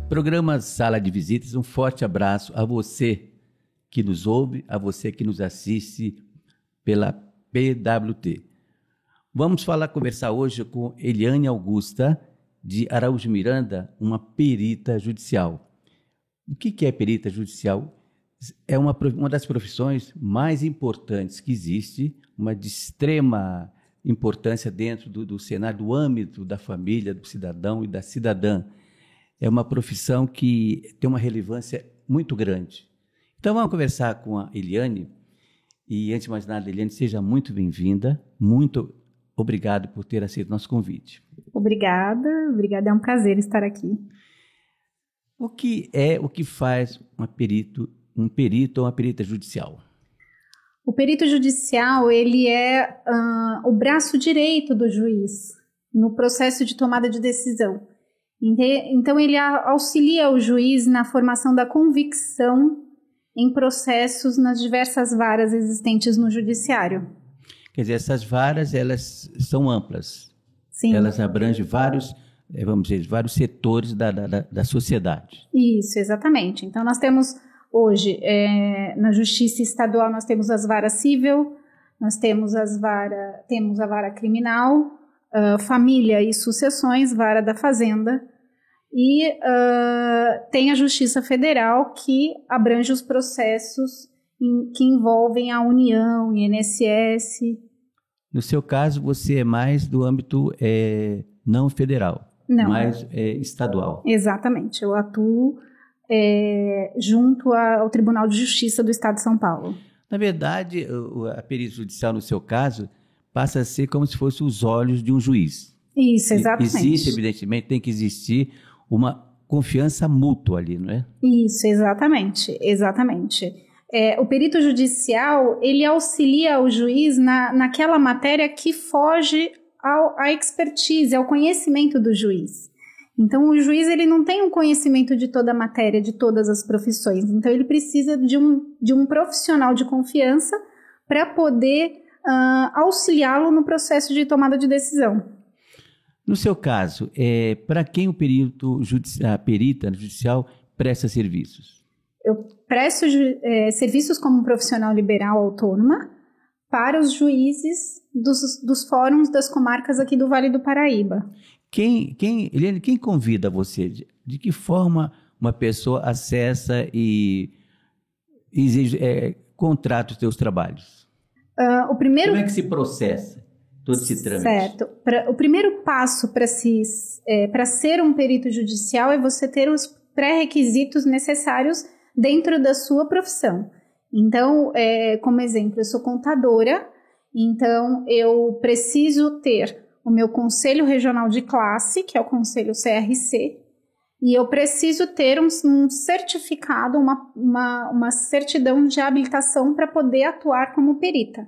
Programa Sala de Visitas, um forte abraço a você que nos ouve, a você que nos assiste pela PWT. Vamos conversar hoje com Eliane Augusta, de Araújo Miranda, uma perita judicial. O que é perita judicial? É uma das profissões mais importantes que existe, uma de extrema importância dentro do cenário, do âmbito da família, do cidadão e da cidadã. É uma profissão que tem uma relevância muito grande. Então, vamos conversar com a Eliane. E, antes de mais nada, Eliane, seja muito bem-vinda. Muito obrigado por ter aceito nosso convite. Obrigada, é um prazer estar aqui. O que faz um perito ou uma perita judicial? O perito judicial, ele é o braço direito do juiz no processo de tomada de decisão. Então, ele auxilia o juiz na formação da convicção em processos nas diversas varas existentes no judiciário. Quer dizer, essas varas, elas são amplas. Sim. Elas abrangem vários setores da sociedade. Isso, exatamente. Então, nós temos hoje, na Justiça Estadual, nós temos as varas civil, nós temos a vara criminal, família e sucessões, vara da fazenda, e tem a Justiça Federal, que abrange os processos que envolvem a União, INSS. No seu caso, você é mais do âmbito não federal, mais estadual. Exatamente, eu atuo junto ao Tribunal de Justiça do Estado de São Paulo. Na verdade, a perícia judicial, no seu caso, passa a ser como se fosse os olhos de um juiz. Isso, exatamente. Existe, evidentemente, tem que existir uma confiança mútua ali, não é? Isso, exatamente. O perito judicial, ele auxilia o juiz naquela matéria que foge à expertise, ao conhecimento do juiz. Então, o juiz, ele não tem um conhecimento de toda a matéria, de todas as profissões. Então, ele precisa de um profissional de confiança para poder auxiliá-lo no processo de tomada de decisão. No seu caso, para quem a perita judicial presta serviços? Eu presto serviços como profissional liberal autônoma para os juízes dos fóruns das comarcas aqui do Vale do Paraíba. Eliane, quem convida você? De que forma uma pessoa acessa e exige, contrata os seus trabalhos? Como é que se processa todo esse trâmite? Certo. O primeiro passo para ser um perito judicial é você ter os pré-requisitos necessários dentro da sua profissão. Então, como exemplo, eu sou contadora, então eu preciso ter o meu Conselho Regional de Classe, que é o Conselho CRC, e eu preciso ter um certificado, uma certidão de habilitação para poder atuar como perita,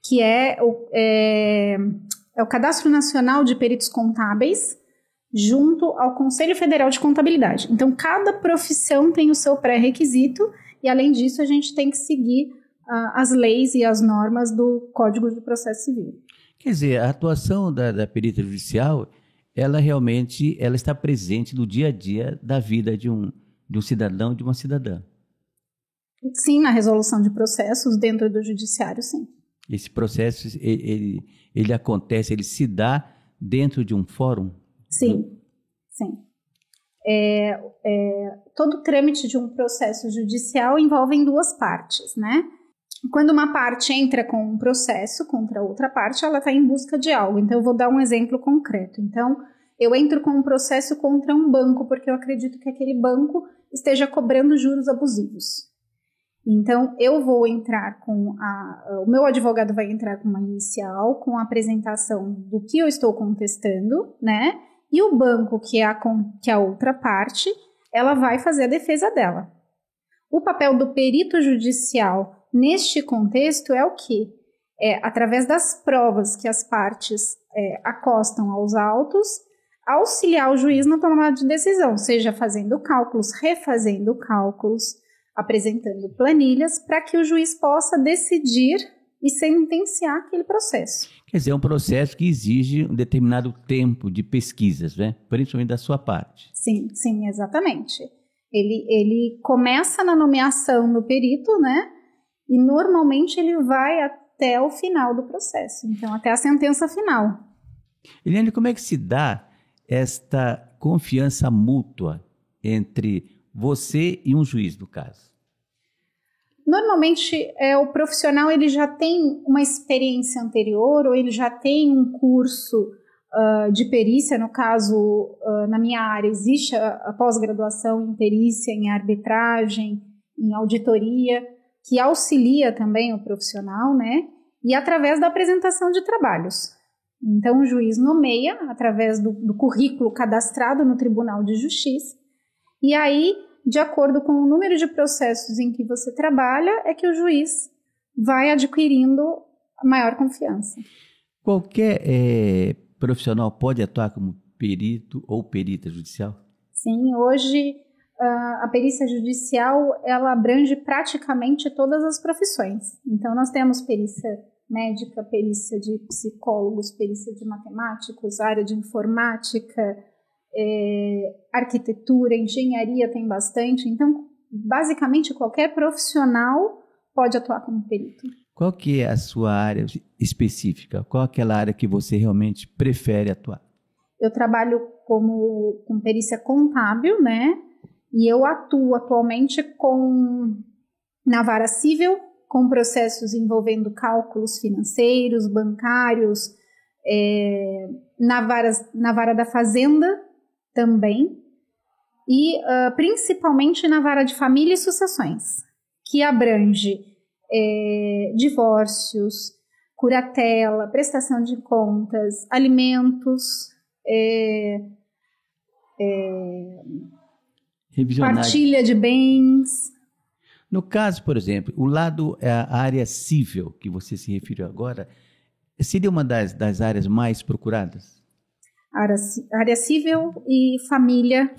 que é o Cadastro Nacional de Peritos Contábeis, junto ao Conselho Federal de Contabilidade. Então, cada profissão tem o seu pré-requisito, e além disso, a gente tem que seguir as leis e as normas do Código de Processo Civil. Quer dizer, a atuação da perita judicial, ela realmente está presente no dia a dia da vida de um cidadão e de uma cidadã. Sim, na resolução de processos dentro do judiciário, sim. Esse processo, ele acontece, ele se dá dentro de um fórum? Sim. Todo trâmite de um processo judicial envolve duas partes, né? Quando uma parte entra com um processo contra outra parte, ela está em busca de algo. Então, eu vou dar um exemplo concreto. Então, eu entro com um processo contra um banco, porque eu acredito que aquele banco esteja cobrando juros abusivos. Então, eu vou entrar o meu advogado vai entrar com uma inicial, com a apresentação do que eu estou contestando, né? E o banco, que é a outra parte, ela vai fazer a defesa dela. O papel do perito judicial neste contexto é o quê? Através das provas que as partes acostam aos autos, auxiliar o juiz na tomada de decisão, seja fazendo cálculos, refazendo cálculos, apresentando planilhas, para que o juiz possa decidir e sentenciar aquele processo. Quer dizer, é um processo que exige um determinado tempo de pesquisas, né? Principalmente da sua parte. Sim, sim, exatamente. Ele começa na nomeação do perito, né? E normalmente ele vai até o final do processo, então até a sentença final. Eliane, como é que se dá esta confiança mútua entre você e um juiz, no caso? Normalmente, o profissional ele já tem uma experiência anterior ou ele já tem um curso de perícia. No caso, na minha área, existe a pós-graduação em perícia, em arbitragem, em auditoria, que auxilia também o profissional, né? E através da apresentação de trabalhos. Então, o juiz nomeia através do currículo cadastrado no Tribunal de Justiça, e aí, de acordo com o número de processos em que você trabalha, é que o juiz vai adquirindo maior confiança. Qualquer profissional pode atuar como perito ou perita judicial? Sim, hoje a perícia judicial ela abrange praticamente todas as profissões. Então, nós temos perícia médica, perícia de psicólogos, perícia de matemáticos, área de informática, arquitetura, engenharia tem bastante. Então, basicamente, qualquer profissional pode atuar como perito. Qual que é a sua área específica? Qual é aquela área que você realmente prefere atuar? Eu trabalho com perícia contábil, né? E eu atuo atualmente na vara civil, com processos envolvendo cálculos financeiros, bancários, na vara da fazenda também, e principalmente na vara de família e sucessões, que abrange divórcios, curatela, prestação de contas, alimentos, partilha de bens. No caso, por exemplo, a área civil, que você se referiu agora, seria uma das áreas mais procuradas? Área civil e família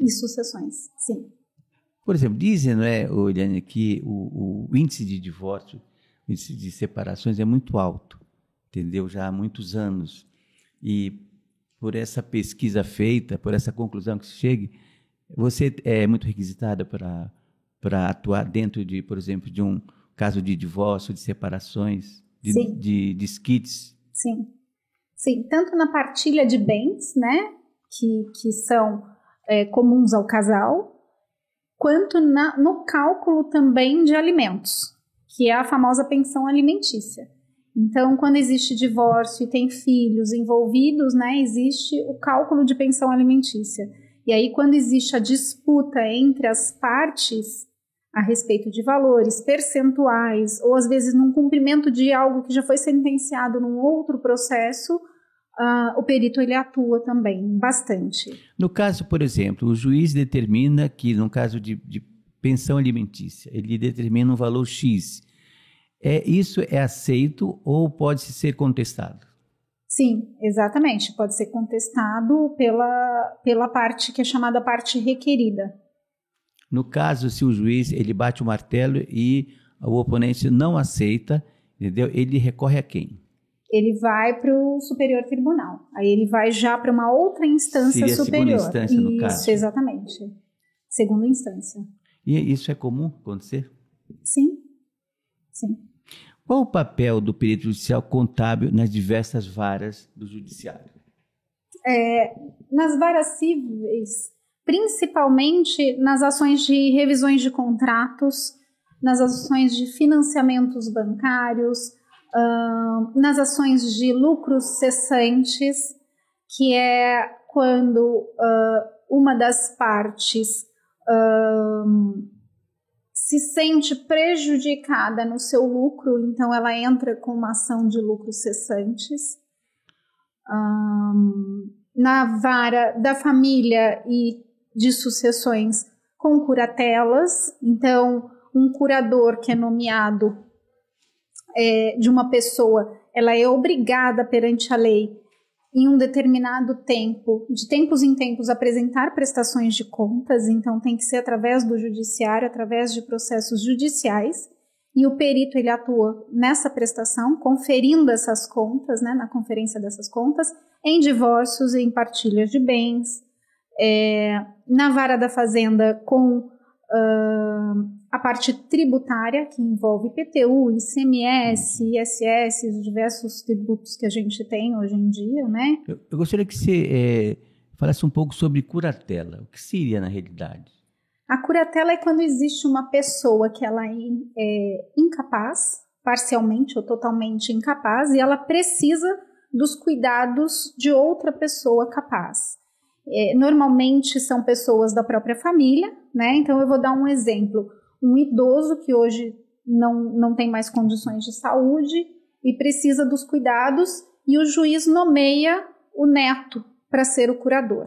e sucessões, sim. Por exemplo, dizem, não é, Eliane, que o índice de divórcio, o índice de separações é muito alto, entendeu? Já há muitos anos. E por essa pesquisa feita, por essa conclusão que se chegue, você é muito requisitada para atuar dentro de, por exemplo, de um caso de divórcio, de separações, de desquites? Sim. Sim, tanto na partilha de bens, né, que são comuns ao casal, quanto no cálculo também de alimentos, que é a famosa pensão alimentícia. Então, quando existe divórcio e tem filhos envolvidos, né, existe o cálculo de pensão alimentícia. E aí, quando existe a disputa entre as partes a respeito de valores, percentuais, ou às vezes num cumprimento de algo que já foi sentenciado num outro processo, o perito ele atua também bastante. No caso, por exemplo, o juiz determina que, no caso de pensão alimentícia, ele determina um valor X. Isso é aceito ou pode ser contestado? Sim, exatamente. Pode ser contestado pela parte que é chamada parte requerida. No caso, se o juiz ele bate o martelo e o oponente não aceita, entendeu? Ele recorre a quem? Ele vai para o Superior Tribunal. Aí ele vai já para uma outra instância superior. Segunda instância, no caso. Isso, exatamente. Segunda instância. E isso é comum acontecer? Sim, sim. Qual o papel do perito judicial contábil nas diversas varas do judiciário? Nas varas cíveis, principalmente nas ações de revisões de contratos, nas ações de financiamentos bancários, nas ações de lucros cessantes, que é quando uma das partes se sente prejudicada no seu lucro, então ela entra com uma ação de lucros cessantes. Na vara da família e de sucessões com curatelas, então um curador que é nomeado de uma pessoa, ela é obrigada perante a lei em um determinado tempo, de tempos em tempos, apresentar prestações de contas, então tem que ser através do judiciário, através de processos judiciais, e o perito ele atua nessa prestação, conferindo essas contas, né, na conferência dessas contas, em divórcios e em partilhas de bens, na vara da fazenda com a parte tributária, que envolve IPTU, ICMS, ISS, os diversos tributos que a gente tem hoje em dia, né? Eu gostaria que você falasse um pouco sobre curatela. O que seria na realidade? A curatela é quando existe uma pessoa que ela é incapaz, parcialmente ou totalmente incapaz, e ela precisa dos cuidados de outra pessoa capaz. Normalmente são pessoas da própria família, né? Então eu vou dar um exemplo. Um idoso que hoje não tem mais condições de saúde e precisa dos cuidados, e o juiz nomeia o neto para ser o curador.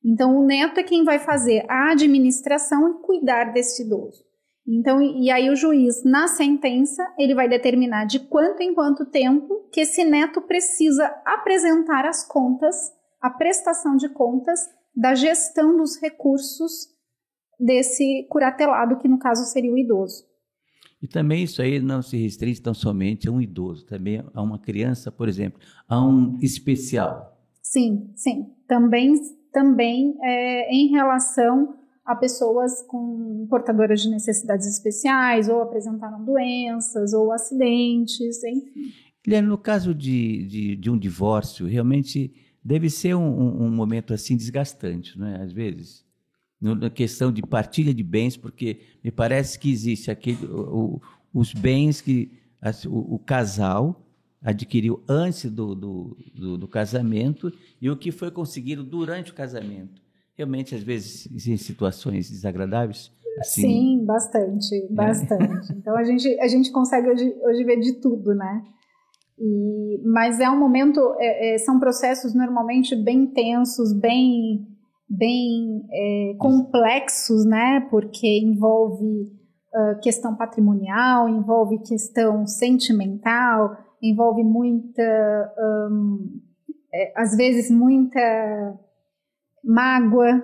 Então o neto é quem vai fazer a administração e cuidar desse idoso. Então, e aí o juiz, na sentença, ele vai determinar de quanto em quanto tempo que esse neto precisa apresentar as contas, a prestação de contas da gestão dos recursos desse curatelado, que no caso seria o idoso. E também isso aí não se restringe tão somente a um idoso, também a uma criança, por exemplo, a um especial. Sim. Também em relação a pessoas portadoras de necessidades especiais, ou apresentaram doenças, ou acidentes, enfim. Guilherme, no caso de um divórcio, realmente deve ser um momento assim desgastante, não é? Às vezes, na questão de partilha de bens, porque me parece que existe os bens que o casal adquiriu antes do casamento e o que foi conseguido durante o casamento. Realmente, às vezes, existem situações desagradáveis? Assim, sim, bastante. Então, a gente consegue hoje ver de tudo, né? Mas é um momento, são processos normalmente bem tensos, bem complexos, né? Porque envolve questão patrimonial, envolve questão sentimental, envolve às vezes muita mágoa,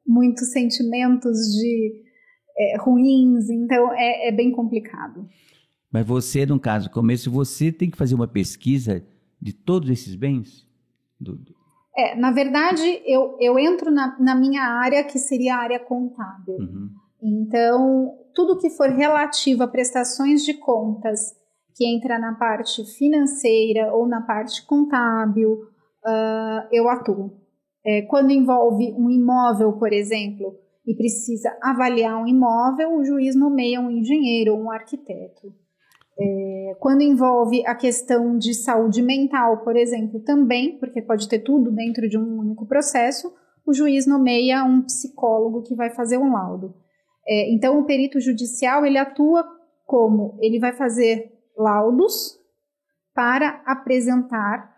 muitos sentimentos ruins, então é bem complicado. Mas você, no caso, começo, você tem que fazer uma pesquisa de todos esses bens? Na verdade, eu entro na minha área, que seria a área contábil. Uhum. Então, tudo que for relativo a prestações de contas, que entra na parte financeira ou na parte contábil, eu atuo. Quando envolve um imóvel, por exemplo, e precisa avaliar um imóvel, o juiz nomeia um engenheiro ou um arquiteto. Quando envolve a questão de saúde mental, por exemplo, também, porque pode ter tudo dentro de um único processo, o juiz nomeia um psicólogo que vai fazer um laudo. Então, o perito judicial, ele atua como? Ele vai fazer laudos para apresentar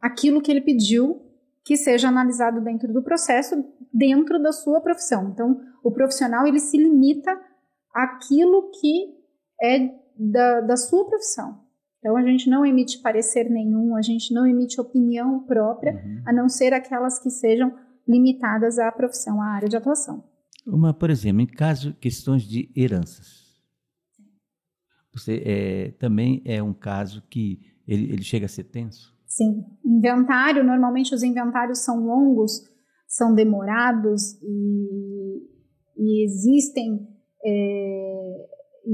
aquilo que ele pediu que seja analisado dentro do processo, dentro da sua profissão. Então, o profissional, ele se limita àquilo que é da sua profissão. Então, a gente não emite parecer nenhum, a gente não emite opinião própria, a não ser aquelas que sejam limitadas à profissão, à área de atuação. Por exemplo, em caso questões de heranças, você também é um caso que ele chega a ser tenso? Sim. Inventário, normalmente os inventários são longos, são demorados e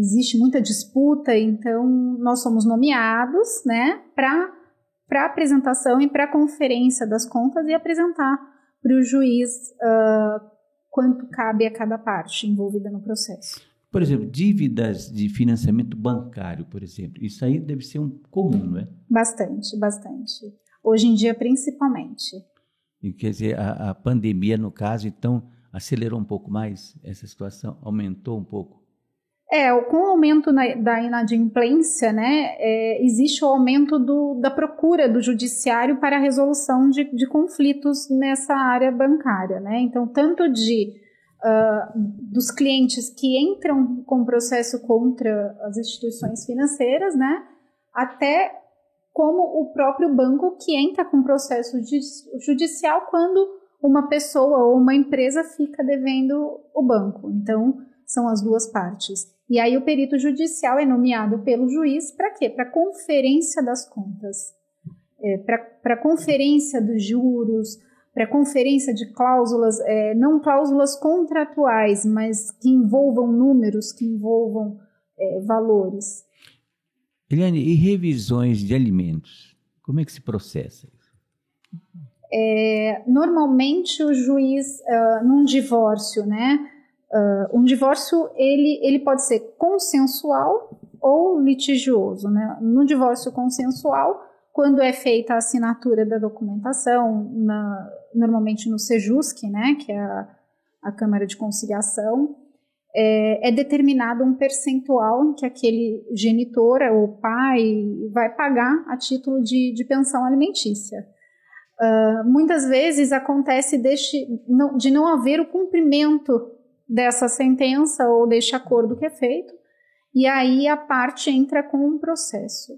existe muita disputa, então nós somos nomeados, né, para apresentação e para conferência das contas e apresentar para o juiz quanto cabe a cada parte envolvida no processo. Por exemplo, dívidas de financiamento bancário, por exemplo, isso aí deve ser comum, não é? Bastante. Hoje em dia, principalmente. E, quer dizer, a pandemia, no caso, então, acelerou um pouco mais essa situação, aumentou um pouco? Com o aumento da inadimplência, né, existe o aumento da procura do judiciário para a resolução de conflitos nessa área bancária, né? Então, tanto dos clientes que entram com processo contra as instituições financeiras, né, até como o próprio banco que entra com processo judicial quando uma pessoa ou uma empresa fica devendo o banco. Então, são as duas partes. E aí o perito judicial é nomeado pelo juiz para quê? Para conferência das contas, para conferência dos juros, para conferência de cláusulas, não cláusulas contratuais, mas que envolvam números, que envolvam valores. Eliane, e revisões de alimentos? Como é que se processa isso? Normalmente o juiz, num divórcio, né? Um divórcio ele pode ser consensual ou litigioso, né? No divórcio consensual, quando é feita a assinatura da documentação, normalmente no SEJUSC, né? Que é a Câmara de Conciliação, é determinado um percentual que aquele genitor ou pai vai pagar a título de pensão alimentícia. Muitas vezes acontece de não haver o cumprimento dessa sentença ou deste acordo que é feito, e aí a parte entra com um processo.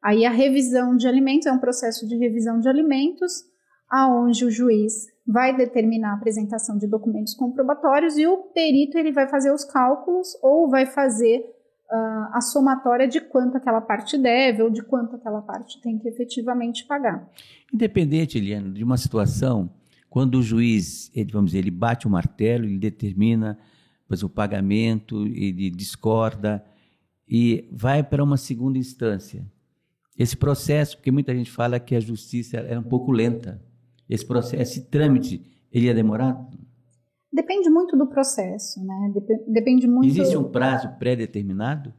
Aí a revisão de alimentos é um processo de revisão de alimentos, aonde o juiz vai determinar a apresentação de documentos comprobatórios e o perito ele vai fazer os cálculos ou vai fazer a somatória de quanto aquela parte deve ou de quanto aquela parte tem que efetivamente pagar. Independente, Eliane, de uma situação, quando o juiz, ele bate o martelo, ele determina o pagamento, ele discorda e vai para uma segunda instância. Esse processo, porque muita gente fala que a justiça é um pouco lenta, esse trâmite, ele é demorado? Depende muito do processo, né? Depende muito. Existe um prazo pré-determinado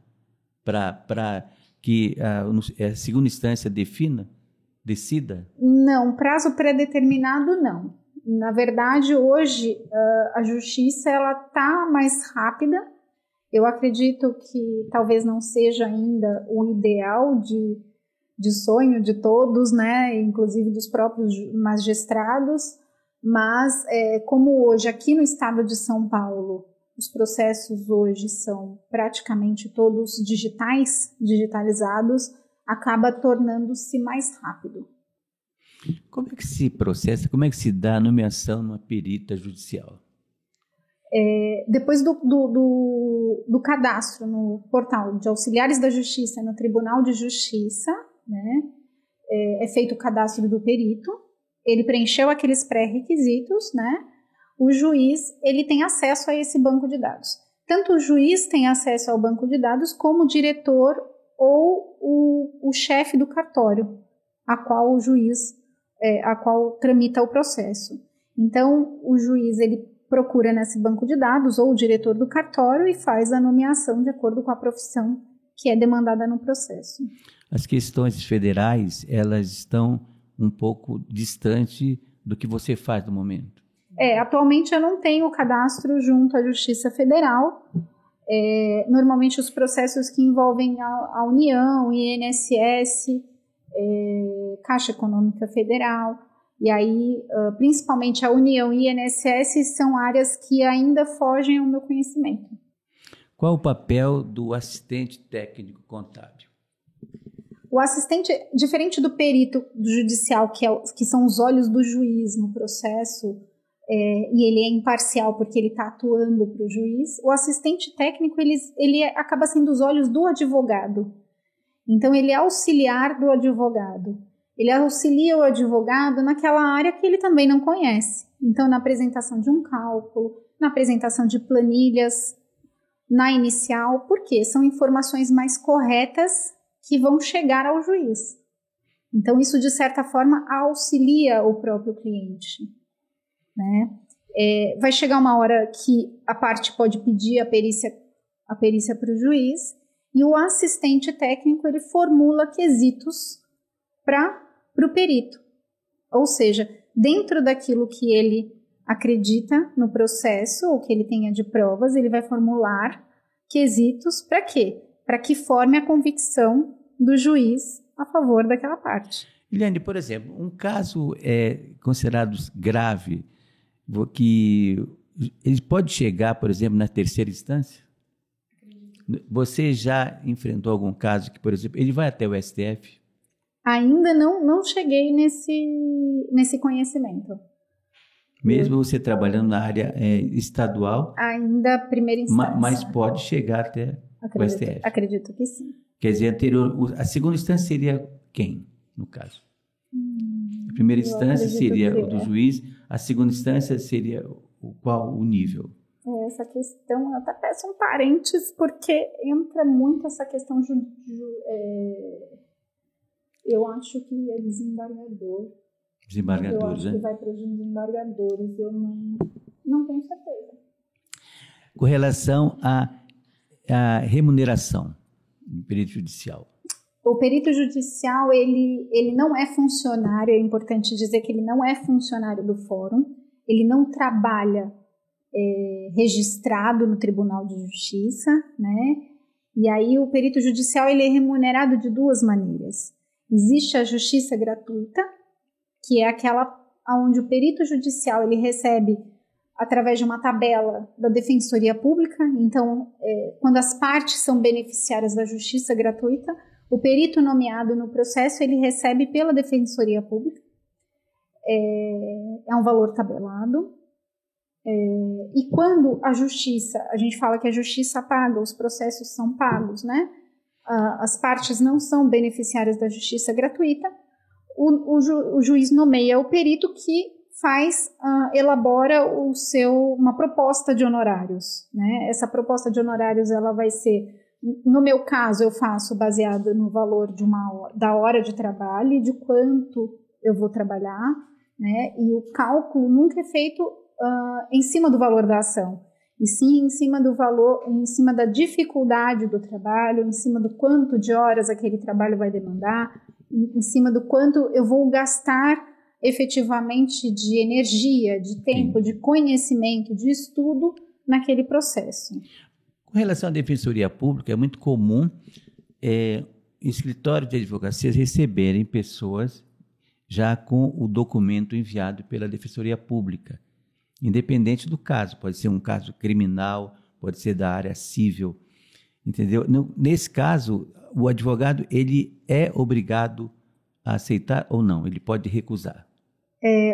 para que a segunda instância decida? Não, prazo pré-determinado não. Na verdade, hoje a justiça ela está mais rápida. Eu acredito que talvez não seja ainda o ideal de sonho de todos, né? Inclusive dos próprios magistrados. Mas, como hoje, aqui no estado de São Paulo, os processos hoje são praticamente todos digitalizados, acaba tornando-se mais rápido. Como é que se processa, como é que se dá a nomeação numa perita judicial? Depois do cadastro no portal de auxiliares da justiça, no Tribunal de Justiça, né, é feito o cadastro do perito. Ele preencheu aqueles pré-requisitos, né? O juiz ele tem acesso a esse banco de dados. Tanto o juiz tem acesso ao banco de dados, como o diretor ou o chefe do cartório, a qual tramita o processo. Então, o juiz ele procura nesse banco de dados ou o diretor do cartório e faz a nomeação de acordo com a profissão que é demandada no processo. As questões federais, elas estão um pouco distante do que você faz no momento. Atualmente eu não tenho o cadastro junto à Justiça Federal. Normalmente os processos que envolvem a União, INSS, Caixa Econômica Federal, e aí principalmente a União e INSS são áreas que ainda fogem ao meu conhecimento. Qual o papel do assistente técnico contábil? O assistente, diferente do perito judicial, que são os olhos do juiz no processo, e ele é imparcial porque ele está atuando para o juiz, o assistente técnico ele acaba sendo os olhos do advogado. Então, ele é auxiliar do advogado. Ele auxilia o advogado naquela área que ele também não conhece. Então, na apresentação de um cálculo, na apresentação de planilhas, na inicial, porque são informações mais corretas que vão chegar ao juiz. Então, isso, de certa forma, auxilia o próprio cliente, né? Vai chegar uma hora que a parte pode pedir a perícia para o juiz, e o assistente técnico ele formula quesitos para o perito. Ou seja, dentro daquilo que ele acredita no processo, ou que ele tenha de provas, ele vai formular quesitos para quê? Para que forme a convicção do juiz a favor daquela parte. Eliane, por exemplo, um caso considerado grave, que ele pode chegar, por exemplo, na terceira instância? Você já enfrentou algum caso que, por exemplo, ele vai até o STF? Ainda não cheguei nesse conhecimento. Mesmo você trabalhando na área estadual? Ainda primeira instância. Mas pode chegar até o STF. Acredito que sim. Quer dizer, a segunda instância seria quem, no caso? A primeira instância seria o do juiz, a segunda instância seria qual o nível? Essa questão, eu até peço um parênteses, porque entra muito essa questão eu acho que é desembargador. Desembargadores, eu acho que vai para os desembargadores, eu não tenho certeza. Com relação à remuneração do perito judicial. O perito judicial, ele não é funcionário, é importante dizer que ele não é funcionário do fórum, ele não trabalha registrado no Tribunal de Justiça, né? E aí o perito judicial ele é remunerado de duas maneiras. Existe a justiça gratuita, que é aquela onde o perito judicial ele recebe através de uma tabela da Defensoria Pública. Então, quando as partes são beneficiárias da justiça gratuita, o perito nomeado no processo ele recebe pela Defensoria Pública. É um valor tabelado. E quando a gente fala que a justiça paga, os processos são pagos, né? As partes não são beneficiárias da justiça gratuita, o juiz nomeia o perito que elabora uma proposta de honorários, né? Essa proposta de honorários ela vai ser, no meu caso, eu faço baseado no valor da hora de trabalho e de quanto eu vou trabalhar, né? E o cálculo nunca é feito em cima do valor da ação, e sim em cima do valor, em cima da dificuldade do trabalho, em cima do quanto de horas aquele trabalho vai demandar, em cima do quanto eu vou gastar efetivamente de energia, de tempo, sim, de conhecimento, de estudo naquele processo. Com relação à Defensoria Pública, é muito comum escritórios de advocacia receberem pessoas já com o documento enviado pela Defensoria Pública, independente do caso. Pode ser um caso criminal, pode ser da área civil, entendeu? Nesse caso, o advogado ele é obrigado a aceitar ou não? Ele pode recusar?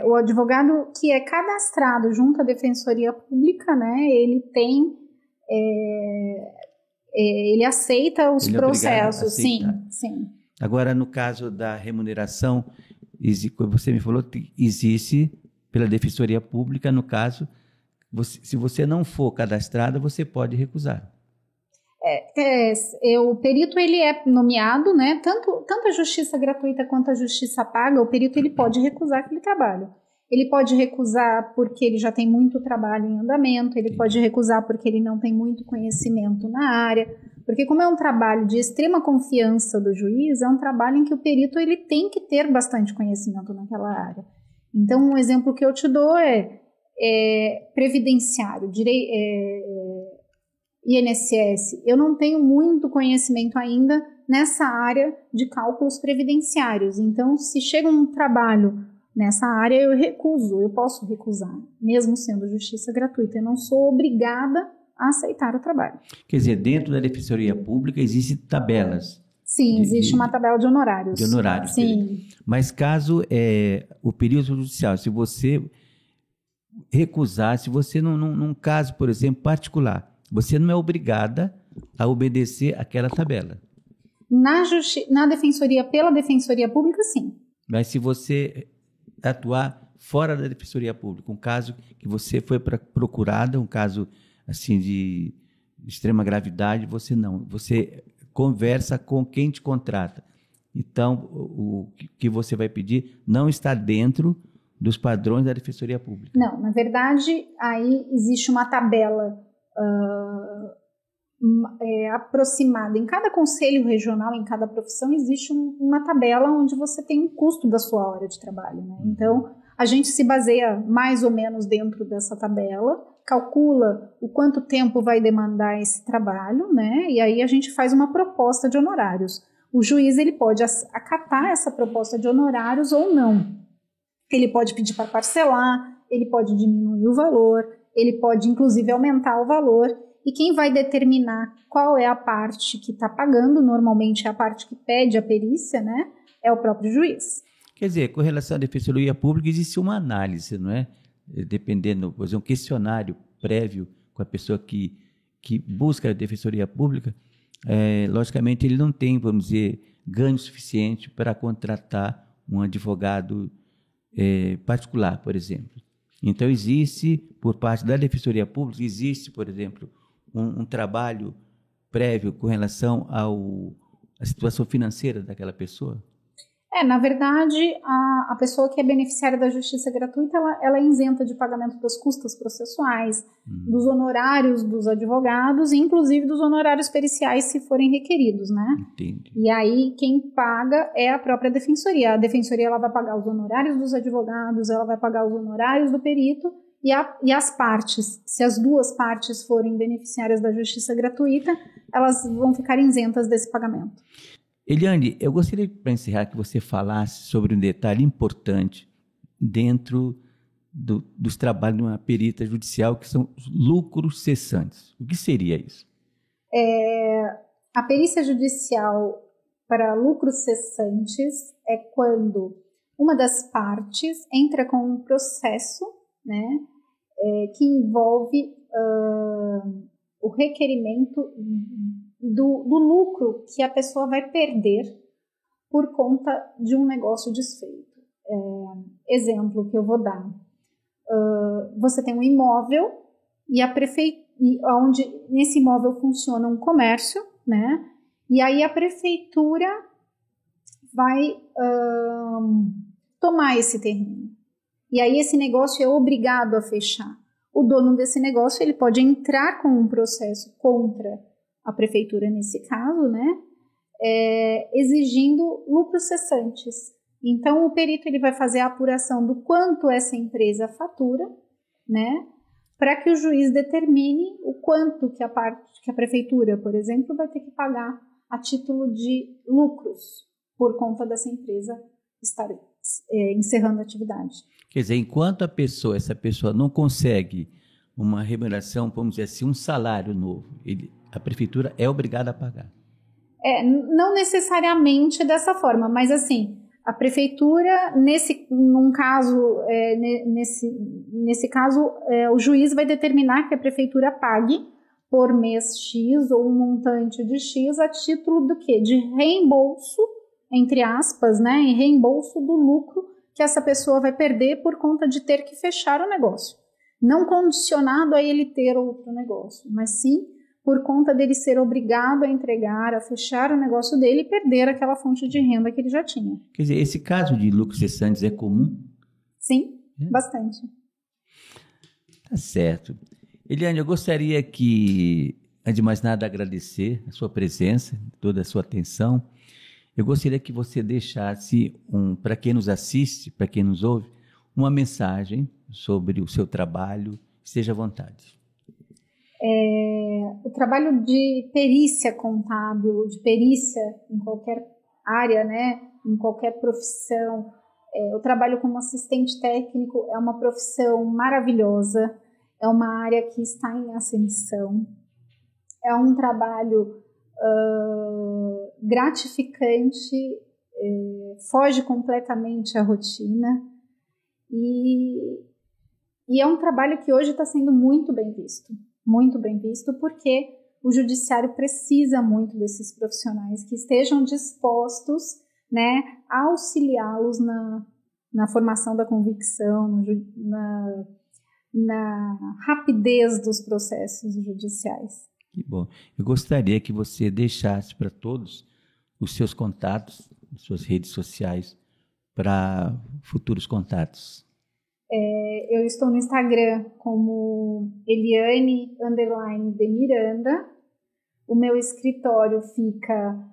O advogado que é cadastrado junto à Defensoria Pública, né, ele aceita os processos, sim. Agora, no caso da remuneração, você me falou que existe pela Defensoria Pública, no caso, se você não for cadastrado, você pode recusar. O perito ele é nomeado, né? Tanto a justiça gratuita quanto a justiça paga, o perito ele pode recusar aquele trabalho. Ele pode recusar porque ele já tem muito trabalho em andamento, ele pode recusar porque ele não tem muito conhecimento na área, porque como é um trabalho de extrema confiança do juiz, é um trabalho em que o perito ele tem que ter bastante conhecimento naquela área. Então, um exemplo que eu te dou é previdenciário, INSS. Eu não tenho muito conhecimento ainda nessa área de cálculos previdenciários. Então, se chega um trabalho nessa área, eu posso recusar, mesmo sendo justiça gratuita. Eu não sou obrigada a aceitar o trabalho. Quer dizer, dentro da Defensoria Pública existem tabelas. Sim, existe uma tabela de honorários. De honorários. Sim. Mas caso o período judicial, se você recusar, se você num caso, por exemplo, particular, você não é obrigada a obedecer aquela tabela. Na Defensoria, pela Defensoria Pública, sim. Mas se você atuar fora da Defensoria Pública, um caso que você foi procurada, um caso assim de extrema gravidade, você conversa com quem te contrata. Então, o que você vai pedir não está dentro dos padrões da Defensoria Pública. Não, na verdade, aí existe uma tabela aproximada. Em cada conselho regional, em cada profissão, existe uma tabela onde você tem um custo da sua hora de trabalho, né? Então, a gente se baseia mais ou menos dentro dessa tabela, calcula o quanto tempo vai demandar esse trabalho, né? E aí a gente faz uma proposta de honorários. O juiz ele pode acatar essa proposta de honorários ou não. Ele pode pedir para parcelar, ele pode diminuir o valor, ele pode inclusive aumentar o valor. E quem vai determinar qual é a parte que está pagando, normalmente é a parte que pede a perícia, né? É o próprio juiz. Quer dizer, com relação à Defensoria Pública, existe uma análise, não é? dependendo, por exemplo, um questionário prévio com a pessoa que busca a defensoria pública, logicamente ele não tem, vamos dizer, ganho suficiente para contratar um advogado particular, por exemplo. Então, existe, por parte da Defensoria Pública, existe, por exemplo, um trabalho prévio com relação à situação financeira daquela pessoa? Na verdade, a pessoa que é beneficiária da justiça gratuita, ela é isenta de pagamento das custas processuais, dos honorários dos advogados, e inclusive dos honorários periciais, se forem requeridos, né? Entendi. E aí, quem paga é a própria defensoria. A defensoria ela vai pagar os honorários dos advogados, ela vai pagar os honorários do perito, e as partes, se as duas partes forem beneficiárias da justiça gratuita, elas vão ficar isentas desse pagamento. Eliane, eu gostaria, para encerrar, que você falasse sobre um detalhe importante dentro dos trabalhos de uma perita judicial, que são os lucros cessantes. O que seria isso? A perícia judicial para lucros cessantes é quando uma das partes entra com um processo, né, que envolve o requerimento do lucro que a pessoa vai perder por conta de um negócio desfeito. Exemplo que eu vou dar. Você tem um imóvel e onde nesse imóvel funciona um comércio, né? E aí a prefeitura vai tomar esse terreno. E aí esse negócio é obrigado a fechar. O dono desse negócio ele pode entrar com um processo contra a prefeitura nesse caso, né, exigindo lucros cessantes. Então, o perito ele vai fazer a apuração do quanto essa empresa fatura, né, para que o juiz determine o quanto que a prefeitura, por exemplo, vai ter que pagar a título de lucros por conta dessa empresa estar encerrando a atividade. Quer dizer, enquanto essa pessoa não consegue uma remuneração, vamos dizer assim, um salário novo, a prefeitura é obrigada a pagar. Não necessariamente dessa forma, mas assim, a prefeitura, nesse caso, o juiz vai determinar que a prefeitura pague por mês X ou um montante de X a título do quê? De reembolso, entre aspas, né? Em reembolso do lucro que essa pessoa vai perder por conta de ter que fechar o negócio. Não condicionado a ele ter outro negócio, mas sim por conta dele ser obrigado a entregar, a fechar o negócio dele e perder aquela fonte de renda que ele já tinha. Quer dizer, esse caso de lucros cessantes é comum? Sim, bastante. Tá certo. Eliane, eu gostaria que, antes de mais nada, agradecer a sua presença, toda a sua atenção. Eu gostaria que você deixasse, para quem nos assiste, para quem nos ouve, uma mensagem sobre o seu trabalho. Esteja à vontade. O trabalho de perícia contábil, de perícia em qualquer área, né, em qualquer profissão, o trabalho como assistente técnico é uma profissão maravilhosa, é uma área que está em ascensão, é um trabalho gratificante, foge completamente à rotina e é um trabalho que hoje está sendo muito bem visto porque o judiciário precisa muito desses profissionais que estejam dispostos, né, a auxiliá-los na formação da convicção, na rapidez dos processos judiciais. Que bom. Eu gostaria que você deixasse para todos os seus contatos, as suas redes sociais, para futuros contatos. Eu estou no Instagram como Eliane_de Miranda. O meu escritório fica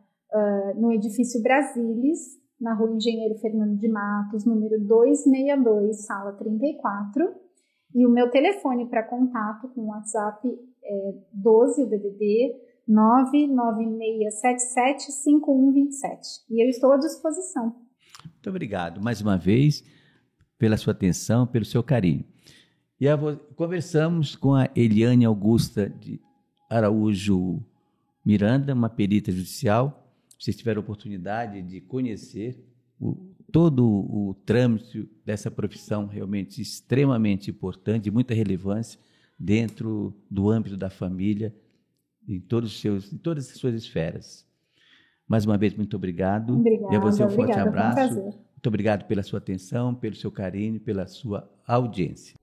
no edifício Brasilis, na rua Engenheiro Fernando de Matos, número 262, sala 34. E o meu telefone para contato com o WhatsApp é 12, o DDD, 996775127. E eu estou à disposição. Muito obrigado mais uma vez pela sua atenção, pelo seu carinho. E conversamos com a Eliane Augusta de Araújo Miranda, uma perita judicial. Vocês tiveram a oportunidade de conhecer todo o trâmite dessa profissão realmente extremamente importante, de muita relevância dentro do âmbito da família, em todas as suas esferas. Mais uma vez, muito obrigado. Obrigada, e a você um forte obrigada, abraço. foi um prazer. Muito obrigado pela sua atenção, pelo seu carinho, pela sua audiência.